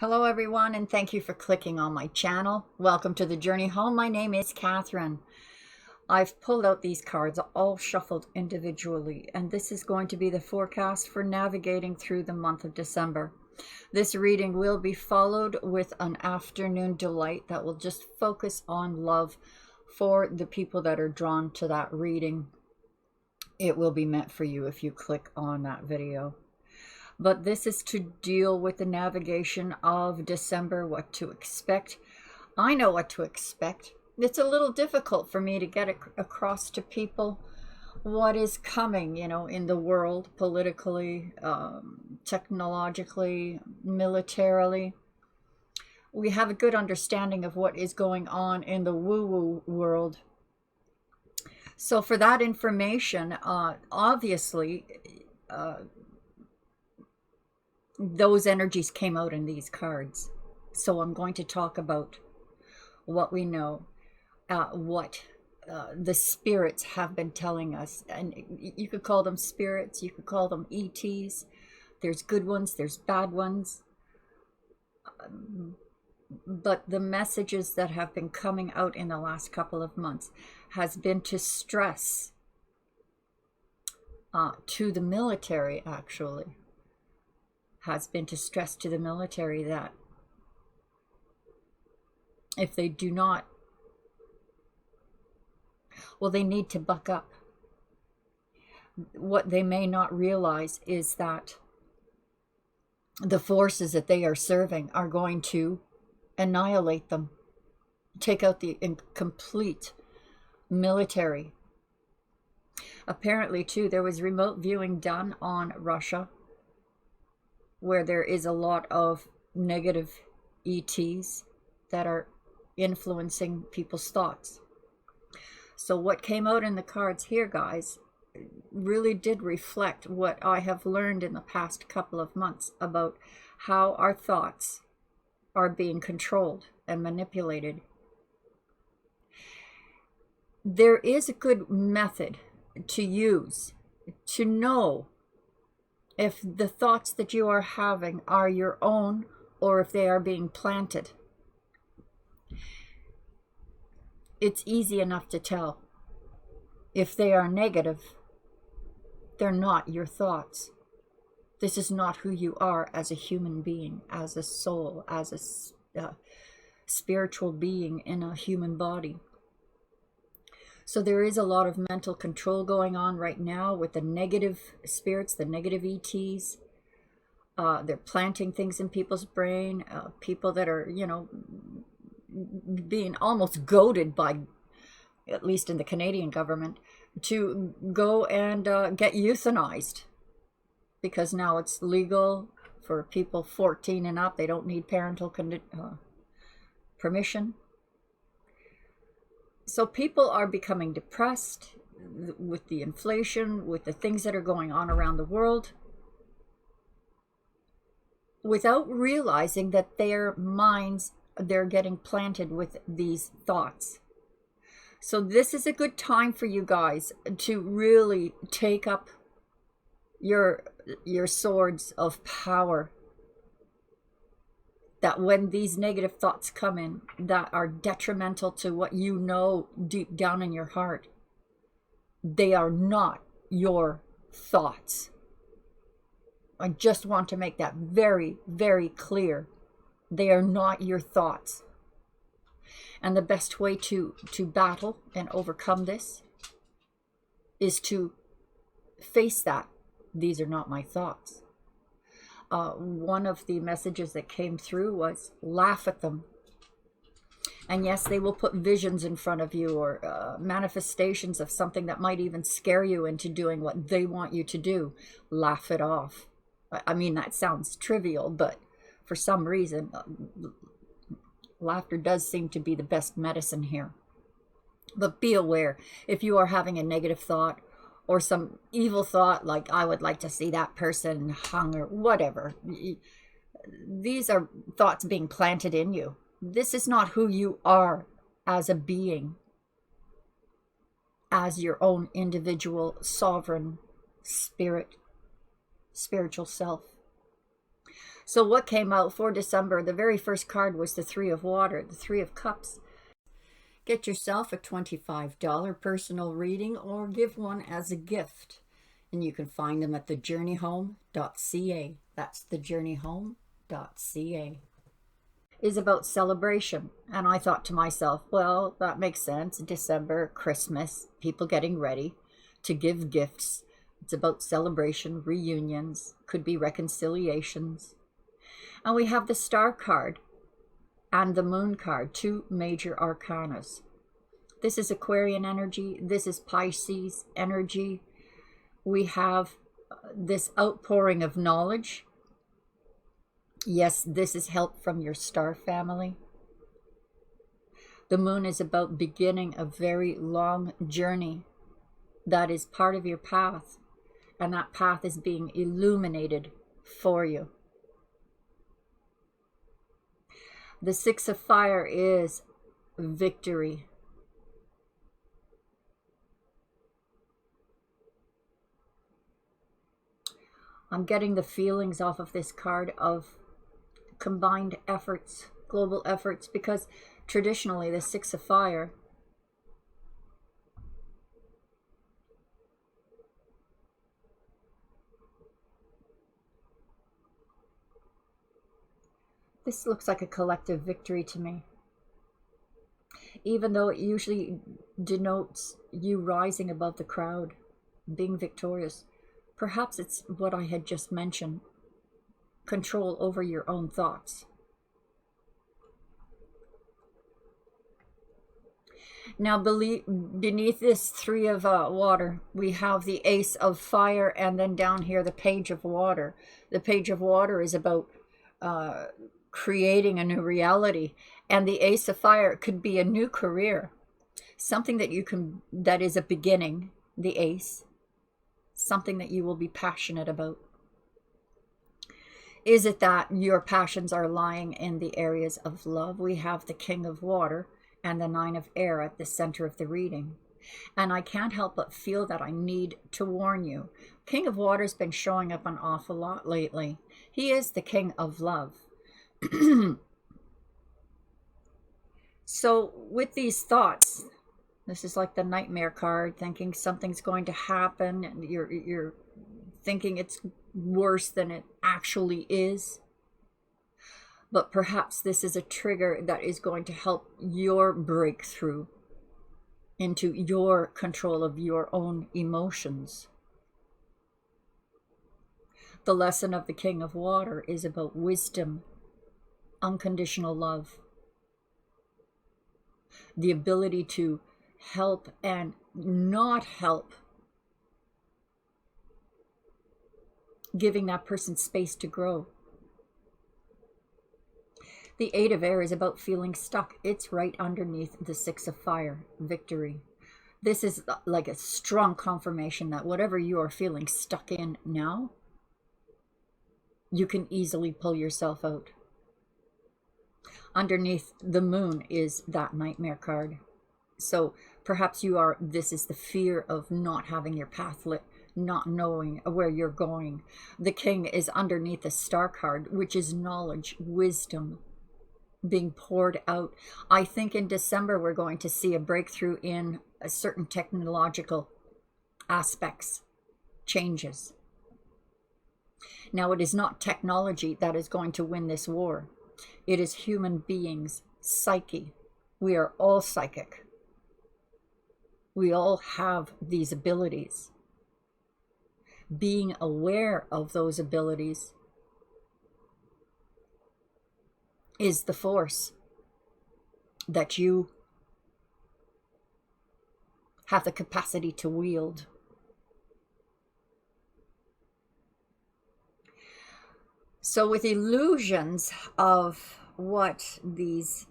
Hello everyone, and thank you for clicking on my channel. Welcome to the journey home. My name is Catherine. I've pulled out these cards all shuffled individually, and this is going to be the forecast for navigating through the month of December. This reading will be followed with an afternoon delight that will just focus on love for the people that are drawn to that reading. It will be meant for you if you click on that video. But this is to deal with the navigation of December, what to expect. I know what to expect. It's a little difficult for me to get across to people what is coming, in the world, politically, technologically, militarily. We have a good understanding of what is going on in the woo-woo world. So for that information, obviously, those energies came out in these cards. So I'm going to talk about what we know, what the spirits have been telling us. And you could call them spirits, you could call them ETs. There's good ones, there's bad ones. But the messages that have been coming out in the last couple of months has been to stress to the military, actually. Has been to stress to the military that if they do not, well, they need to buck up. What they may not realize is that the forces that they are serving are going to annihilate them, take out the complete military. Apparently, too, there was remote viewing done on Russia, where there is a lot of negative ETs that are influencing people's thoughts. So what came out in the cards here, guys, really did reflect what I have learned in the past couple of months about how our thoughts are being controlled and manipulated. There is a good method to use to know if the thoughts that you are having are your own or if they are being planted. It's easy enough to tell. If they are negative, they're not your thoughts. This is not who you are as a human being, as a soul, as a spiritual being in a human body. So there is a lot of mental control going on right now with the negative spirits, the negative ETs. They're planting things in people's brain. People that are, being almost goaded by, at least in the Canadian government, to go and get euthanized. Because now it's legal for people 14 and up. They don't need parental permission. So people are becoming depressed with the inflation, with the things that are going on around the world, without realizing that their minds, they're getting planted with these thoughts. So this is a good time for you guys to really take up your swords of power. That when these negative thoughts come in that are detrimental to what you know deep down in your heart, they are not your thoughts. I just want to make that very, very clear. They are not your thoughts. And the best way to battle and overcome this is to face that. These are not my thoughts. One of the messages that came through was laugh at them. And yes, they will put visions in front of you or manifestations of something that might even scare you into doing what they want you to do. Laugh it off. I mean, that sounds trivial, but for some reason, laughter does seem to be the best medicine here. But be aware, if you are having a negative thought, or some evil thought like, I would like to see that person hung or whatever. These are thoughts being planted in you. This is not who you are as a being, as your own individual, sovereign spiritual self. So what came out for December? The very first card was the Three of Water, the Three of Cups. Get yourself a $25 personal reading or give one as a gift. And you can find them at thejourneyhome.ca. That's thejourneyhome.ca. Is about celebration. And I thought to myself, well, that makes sense. December, Christmas, people getting ready to give gifts. It's about celebration, reunions, could be reconciliations. And we have the Star card and the Moon card, two major arcanas. This is Aquarian energy. This is Pisces energy. We have this outpouring of knowledge. Yes, this is help from your star family. The Moon is about beginning a very long journey that is part of your path, and that path is being illuminated for you. The Six of Fire is victory. I'm getting the feelings off of this card of combined efforts, global efforts, because traditionally the Six of Fire this looks like a collective victory to me. Even though it usually denotes you rising above the crowd, being victorious. Perhaps it's what I had just mentioned. Control over your own thoughts. Now beneath this Three of Water, we have the Ace of Fire, and then down here the Page of Water. The Page of Water is about creating a new reality, and the Ace of Fire could be a new career, something that you can, that is a beginning, the Ace, something that you will be passionate about. Is it that your passions are lying in the areas of love? We have the King of Water and the Nine of Air at the center of the reading. And I can't help but feel that I need to warn you. King of Water's been showing up an awful lot lately. He is the King of Love. So with these thoughts, this is like the Nightmare card, thinking something's going to happen, and you're thinking it's worse than it actually is. But perhaps this is a trigger that is going to help your breakthrough into your control of your own emotions. The lesson of the King of Water is about wisdom, unconditional love, the ability to help and not help, giving that person space to grow. The Eight of Air is about feeling stuck. It's right underneath the Six of Fire, victory. This is like a strong confirmation that whatever you are feeling stuck in now, you can easily pull yourself out. Underneath the Moon is that Nightmare card. So perhaps this is the fear of not having your path lit, not knowing where you're going. The King is underneath the Star card, which is knowledge, wisdom being poured out. I think in December we're going to see a breakthrough in certain technological aspects, changes. Now, it is not technology that is going to win this war. It is human beings' psyche. We are all psychic. We all have these abilities. Being aware of those abilities is the force that you have the capacity to wield. So with illusions of what these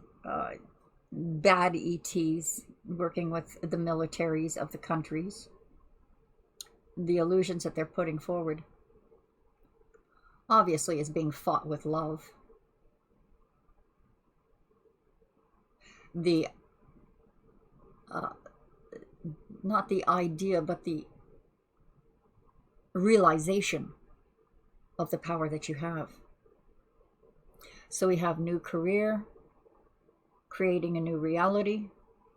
bad ETs working with the militaries of the countries, the illusions that they're putting forward, obviously is being fought with love. The not the idea, but the realization of the power that you have. So we have new career, creating a new reality.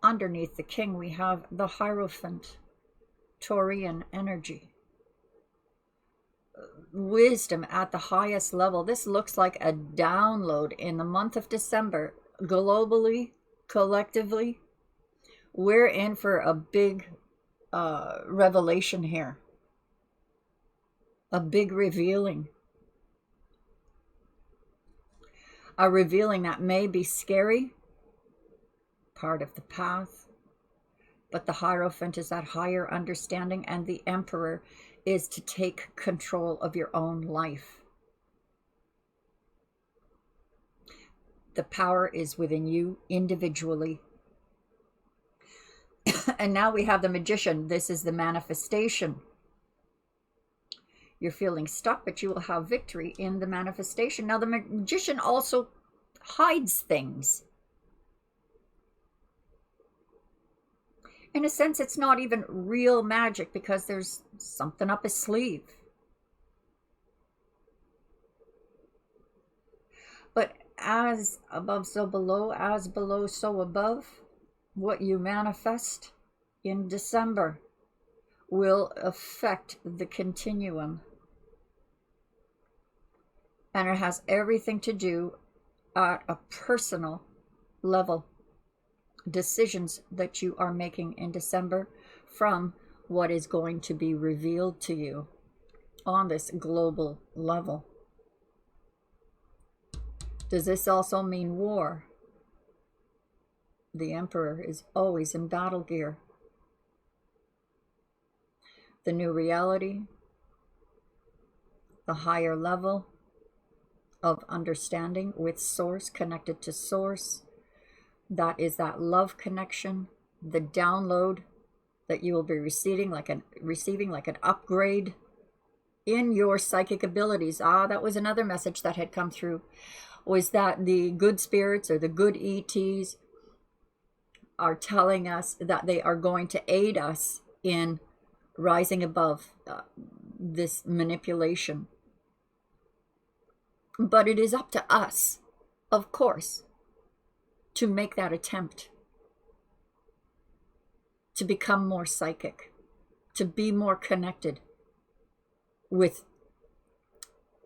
Underneath the king, we have the Hierophant, Taurian energy. Wisdom at the highest level. This looks like a download in the month of December. Globally, collectively, we're in for a big revelation here. A big revealing. A revealing that may be scary, part of the path, but the Hierophant is that higher understanding, and the Emperor is to take control of your own life. The power is within you individually. And now we have the Magician. This is the manifestation. You're feeling stuck, but you will have victory in the manifestation. Now, the Magician also hides things. In a sense, it's not even real magic because there's something up his sleeve. But as above, so below, as below, so above, what you manifest in December will affect the continuum. And it has everything to do at a personal level. Decisions that you are making in December from what is going to be revealed to you on this global level. Does this also mean war? The Emperor is always in battle gear. The new reality, the higher level of understanding with Source, connected to Source. That is that love connection, the download that you will be receiving like an upgrade in your psychic abilities. That was another message that had come through, was that the good spirits or the good ETs are telling us that they are going to aid us in rising above this manipulation. But it is up to us, of course, to make that attempt, to become more psychic, to be more connected with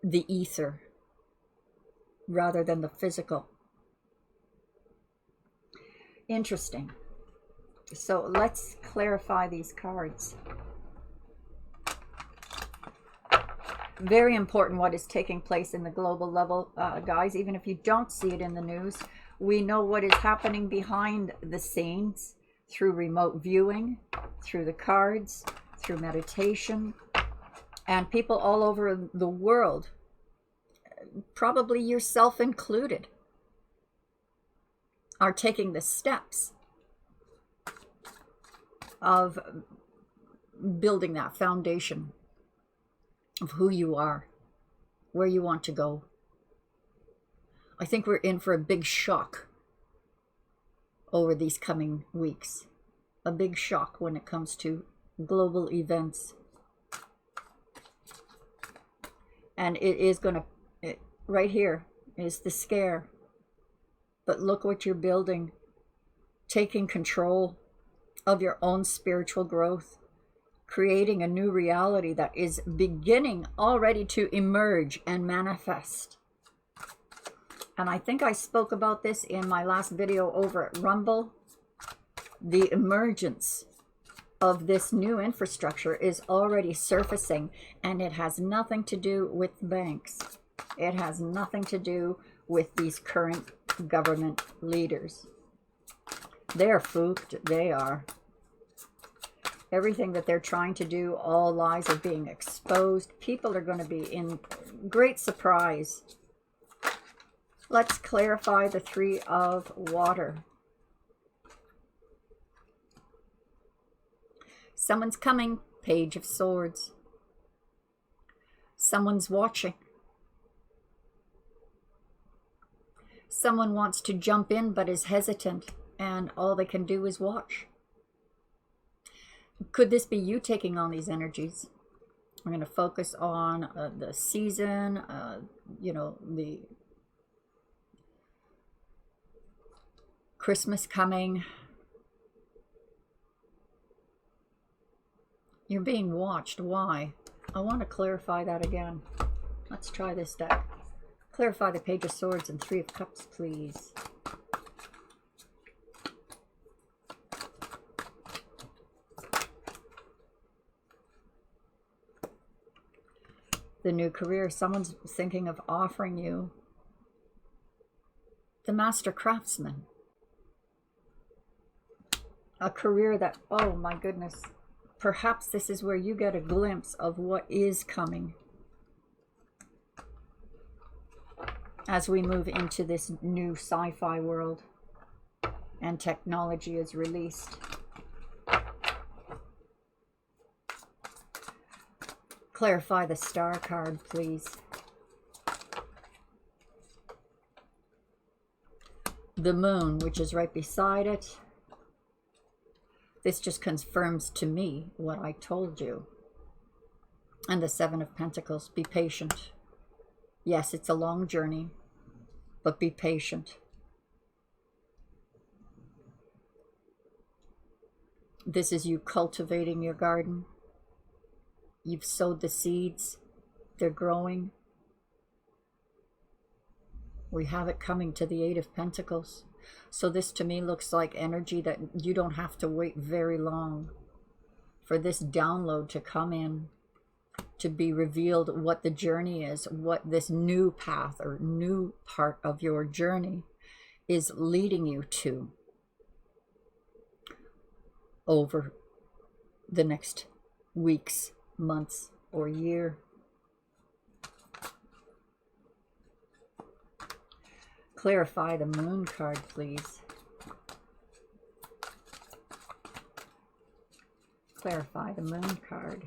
the ether rather than the physical. Interesting. So let's clarify these cards. Very important what is taking place in the global level, guys. Even if you don't see it in the news, we know what is happening behind the scenes through remote viewing, through the cards, through meditation, and people all over the world, probably yourself included, are taking the steps of building that foundation of who you are, where you want to go. I think we're in for a big shock over these coming weeks. A big shock when it comes to global events. And it is going to, right here is the scare. But look what you're building. Taking control of your own spiritual growth. Creating a new reality that is beginning already to emerge and manifest. And I think I spoke about this in my last video over at Rumble. The emergence of this new infrastructure is already surfacing, and it has nothing to do with banks. It has nothing to do with these current government leaders. They're fooked, they are. Everything that they're trying to do, all lies are being exposed. People are going to be in great surprise. Let's clarify the Three of Water. Someone's coming, Page of Swords. Someone's watching. Someone wants to jump in but is hesitant, and all they can do is watch. Could this be you taking on these energies? I'm going to focus on the season, you know, the Christmas coming. You're being watched. Why? I want to clarify that again. Let's try this deck. Clarify the Page of Swords and Three of Cups, please. The new career. Someone's thinking of offering you the Master Craftsman. A career that, oh my goodness, perhaps this is where you get a glimpse of what is coming as we move into this new sci-fi world and technology is released. Clarify the Star card, please. The Moon, which is right beside it. This just confirms to me what I told you. And the Seven of Pentacles. Be patient. Yes, it's a long journey, but be patient. This is you cultivating your garden. You've sowed the seeds. They're growing. We have it coming to the Eight of Pentacles. So this to me looks like energy that you don't have to wait very long for this download to come in, to be revealed what the journey is, what this new path or new part of your journey is leading you to over the next weeks, months, or year. Clarify the Moon card, please. Clarify the Moon card.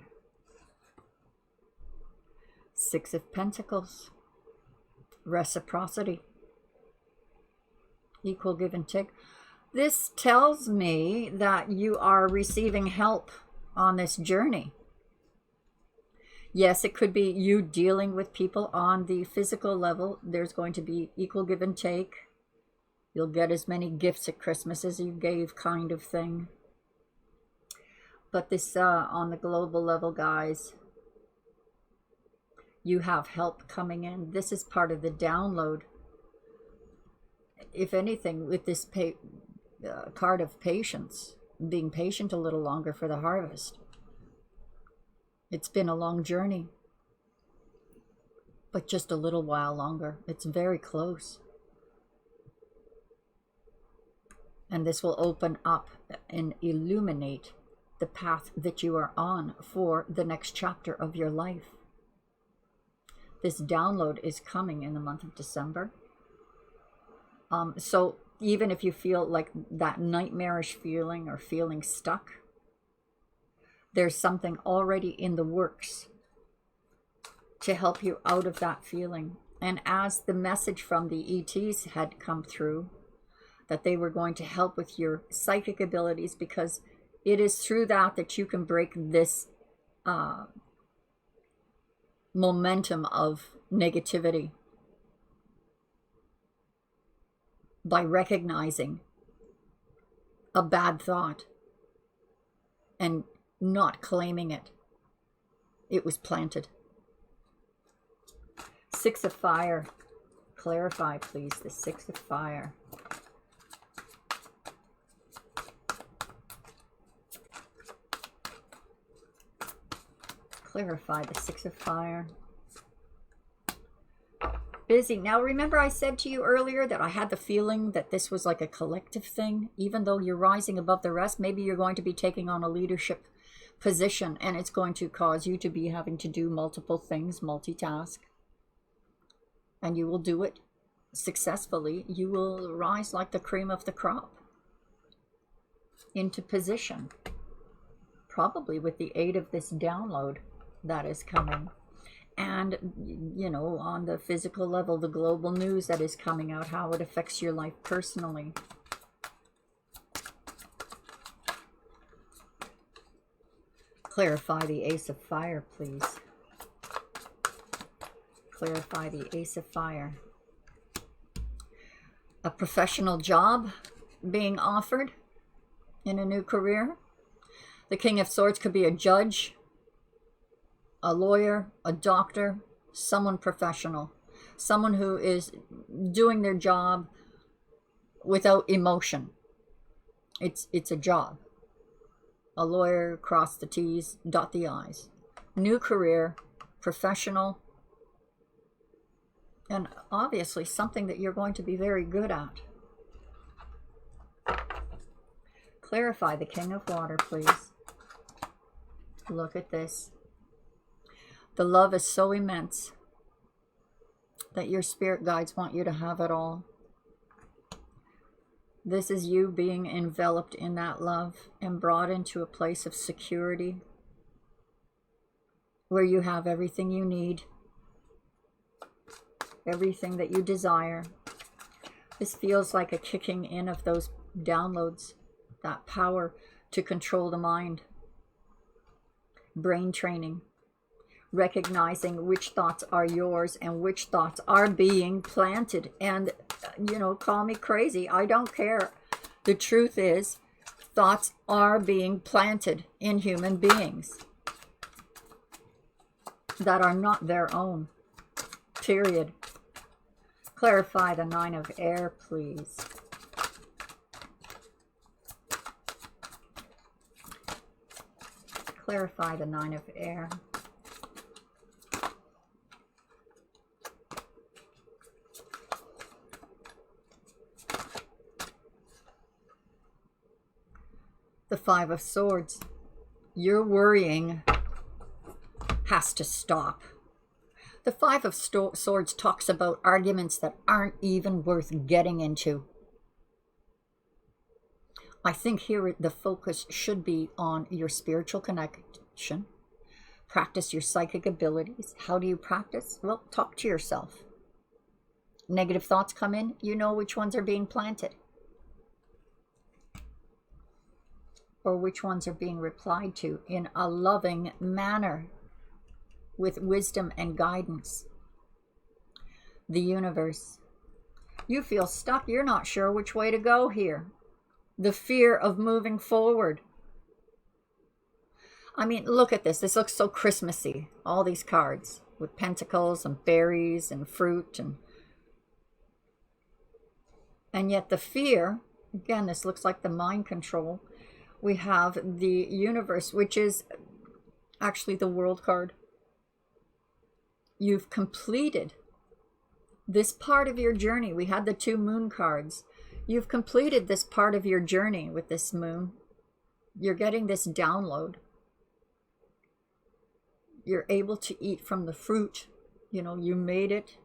Six of Pentacles. Reciprocity. Equal give and take. This tells me that you are receiving help on this journey. Yes, it could be you dealing with people on the physical level. There's going to be equal give and take. You'll get as many gifts at Christmas as you gave, kind of thing. But this on the global level, guys, you have help coming in. This is part of the download. If anything, with this card of patience, being patient a little longer for the harvest. It's been a long journey, but just a little while longer. It's very close. And this will open up and illuminate the path that you are on for the next chapter of your life. This download is coming in the month of December. So even if you feel like that nightmarish feeling or feeling stuck, there's something already in the works to help you out of that feeling. And as the message from the ETs had come through, that they were going to help with your psychic abilities, because it is through that you can break this momentum of negativity, by recognizing a bad thought and not claiming it. It was planted. Six of Fire. Clarify, please, the Six of Fire. Clarify the Six of Fire. Busy. Now, remember I said to you earlier that I had the feeling that this was like a collective thing. Even though you're rising above the rest, maybe you're going to be taking on a leadership position, and it's going to cause you to be having to do multiple things, multitask, and you will do it successfully. You will rise like the cream of the crop into position, probably with the aid of this download that is coming. And, you know, on the physical level, the global news that is coming out, how it affects your life personally. Clarify the Ace of Fire, please. Clarify the Ace of Fire. A professional job, being offered in a new career. The King of Swords could be a judge, a lawyer, a doctor, someone professional, someone who is doing their job without emotion. It's a job. A lawyer, cross the T's, dot the I's. New career, professional, and obviously something that you're going to be very good at. Clarify the King of Water, please. Look at this. The love is so immense that your spirit guides want you to have it all. This is you being enveloped in that love and brought into a place of security where you have everything you need, everything that you desire. This feels like a kicking in of those downloads, that power to control the mind. Brain training, recognizing which thoughts are yours and which thoughts are being planted. And, you know, call me crazy, I don't care. The truth is, thoughts are being planted in human beings that are not their own, period. Clarify the Nine of Air, please. Clarify the Nine of Air. The Five of Swords. Your worrying has to stop. The Five of Swords talks about arguments that aren't even worth getting into. I think here the focus should be on your spiritual connection. Practice your psychic abilities. How do you practice? Well, talk to yourself. Negative thoughts come in, you know which ones are being planted, or which ones are being replied to in a loving manner with wisdom and guidance. The universe. You feel stuck. You're not sure which way to go here. The fear of moving forward. I mean, look at this. This looks so Christmassy. All these cards with pentacles and berries and fruit. And yet the fear, again, this looks like the mind control. We have the universe, which is actually the World card. You've completed this part of your journey. We had the two moon cards. You've completed this part of your journey with this moon. You're getting this download. You're able to eat from the fruit. You know, you made it.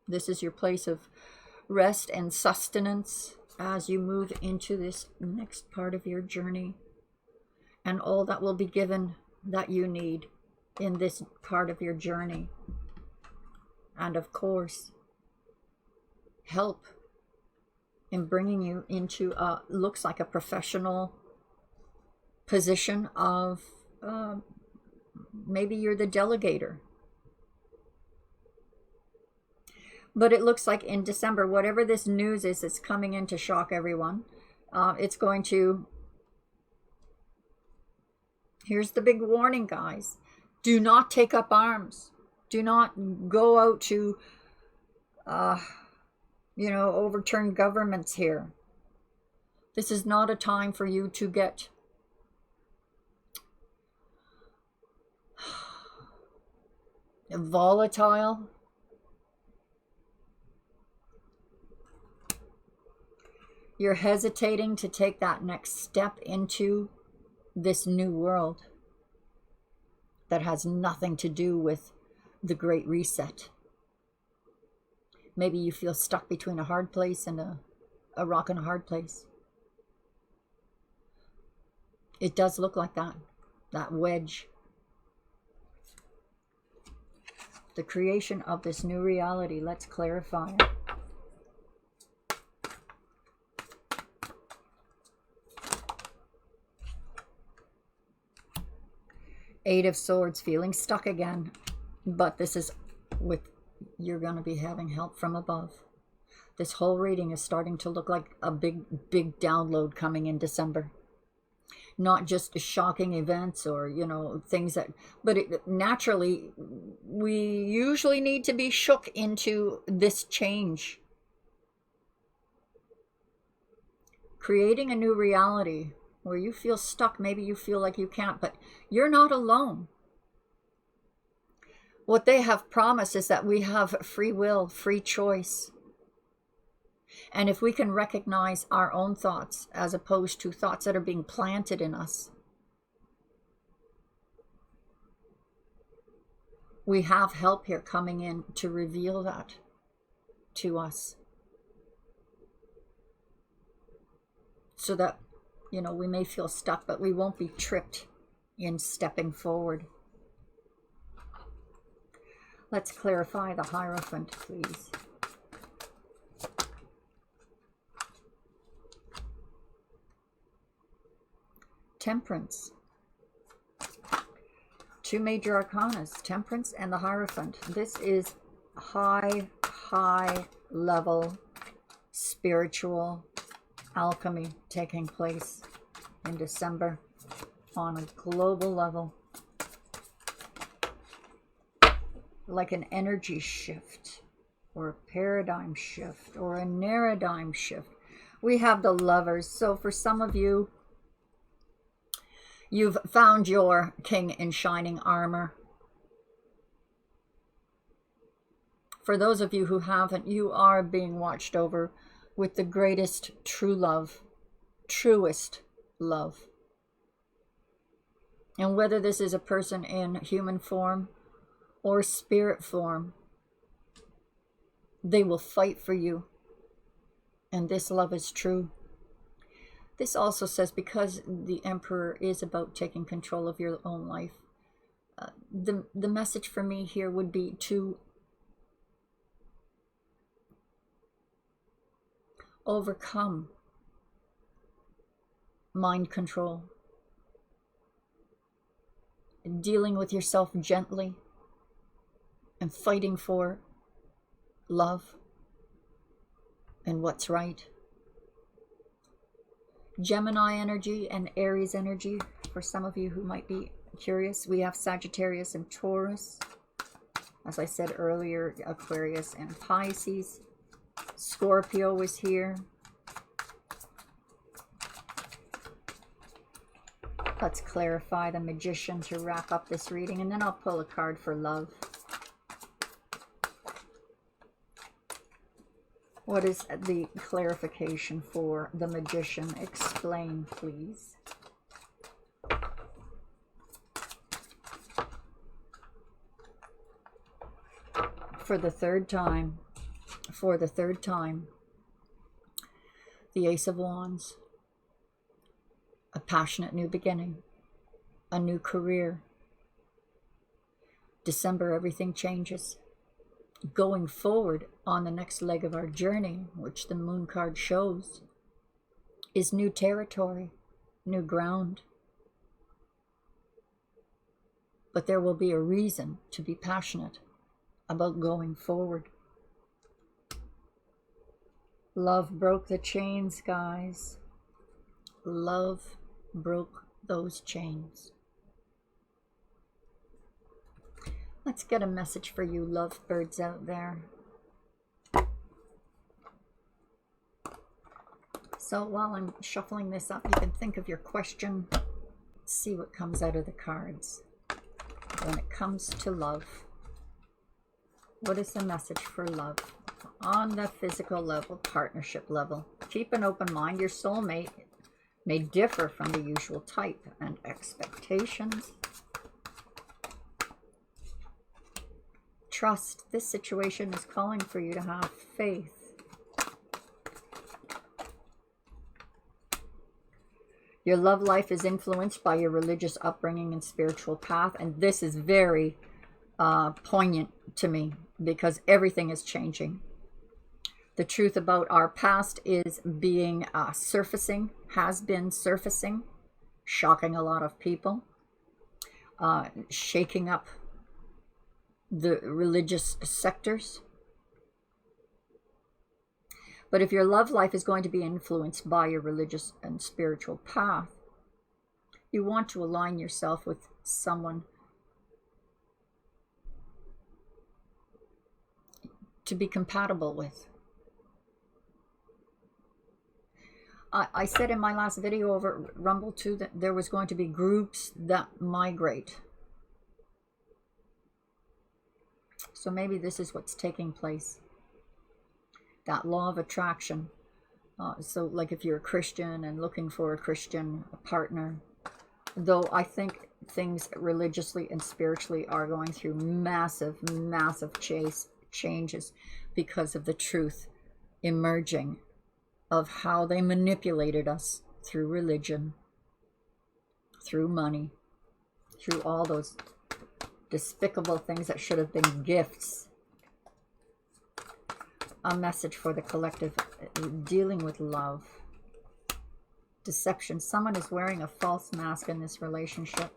This is your place of rest and sustenance as you move into this next part of your journey. And all that will be given that you need in this part of your journey. And of course, help in bringing you into looks like a professional position of maybe you're the delegator. But it looks like in December, whatever this news is that's coming in to shock everyone, it's going to... Here's the big warning, guys. Do not take up arms. Do not go out to, you know, overturn governments here. This is not a time for you to get volatile. You're hesitating to take that next step into this new world that has nothing to do with the Great Reset. Maybe you feel stuck between a hard place and a rock and a hard place. It does look like that wedge. The creation of this new reality. Let's clarify. Eight of Swords, feeling stuck again. But this is with, you're going to be having help from above. This whole reading is starting to look like a big download coming in December. Not just shocking events or, you know, things that, but naturally, we usually need to be shook into this change. Creating a new reality where you feel stuck. Maybe you feel like you can't, but you're not alone. What they have promised is that we have free will, free choice. And if we can recognize our own thoughts as opposed to thoughts that are being planted in us, we have help here coming in to reveal that to us. So that, you know, we may feel stuck, but we won't be tripped in stepping forward. Let's clarify the Hierophant, please. Temperance. Two major arcanas, Temperance and the Hierophant. This is high level spiritual alchemy taking place in December on a global level. Like an energy shift or a paradigm shift or a paradigm shift. We have the Lovers. So for some of you, you've found your king in shining armor. For those of you who haven't, you are being watched over with the greatest true love, truest love. And whether this is a person in human form or spirit form, they will fight for you. And this love is true. This also says, because the Emperor is about taking control of your own life, the message for me here would be to overcome mind control, dealing with yourself gently, and fighting for love and what's right. Gemini energy and Aries energy, for some of you who might be curious. We have Sagittarius and Taurus. As I said earlier, Aquarius and Pisces. Scorpio is here. Let's clarify the Magician to wrap up this reading, and then I'll pull a card for love. What is the clarification for the Magician? Explain, please. For the third time, the Ace of Wands, a passionate new beginning, a new career. December, everything changes. Going forward on the next leg of our journey, which the Moon card shows, is new territory, new ground. But there will be a reason to be passionate about going forward. Love broke the chains, guys. Love broke those chains. Let's get a message for you lovebirds out there. So while I'm shuffling this up, you can think of your question. See what comes out of the cards. When it comes to love, what is the message for love? On the physical level, partnership level, keep an open mind. Your soulmate may differ from the usual type and expectations. Trust. This situation is calling for you to have faith. Your love life is influenced by your religious upbringing and spiritual path, and this is very poignant to me because everything is changing. The truth about our past is being surfacing, has been surfacing, shocking a lot of people, shaking up the religious sectors. But if your love life is going to be influenced by your religious and spiritual path, you want to align yourself with someone to be compatible with. I said in my last video over Rumble too that there was going to be groups that migrate. So maybe this is what's taking place. That law of attraction. So like if you're a Christian and looking for a Christian partner, though I think things religiously and spiritually are going through massive changes because of the truth emerging of how they manipulated us through religion, through money, through all those despicable things that should have been gifts. A message for the collective, dealing with love. Deception. Someone is wearing a false mask in this relationship.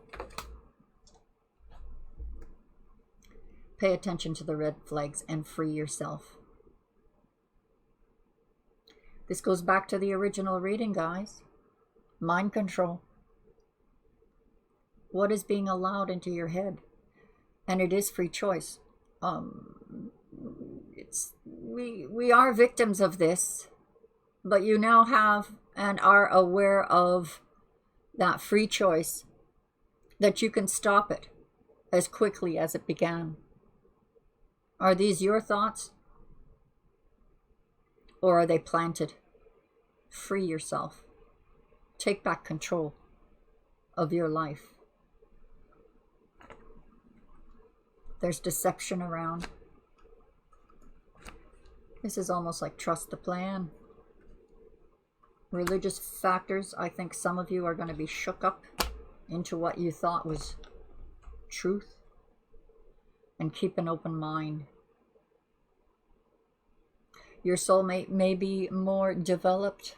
Pay attention to the red flags and free yourself. This goes back to the original reading, guys. Mind control. What is being allowed into your head? And it is free choice. We are victims of this, but you now have and are aware of that free choice, that you can stop it as quickly as it began. Are these your thoughts? Or are they planted? Free yourself. Take back control of your life. There's deception around. This is almost like trust the plan. Religious factors. I think some of you are going to be shook up into what you thought was truth. And keep an open mind. Your soulmate may be more developed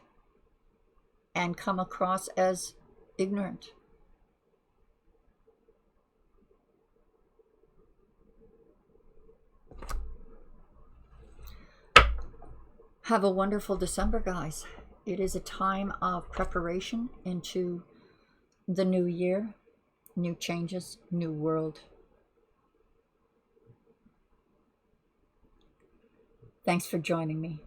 and come across as ignorant. Have a wonderful December, guys. It is a time of preparation into the new year, new changes, new world. Thanks for joining me.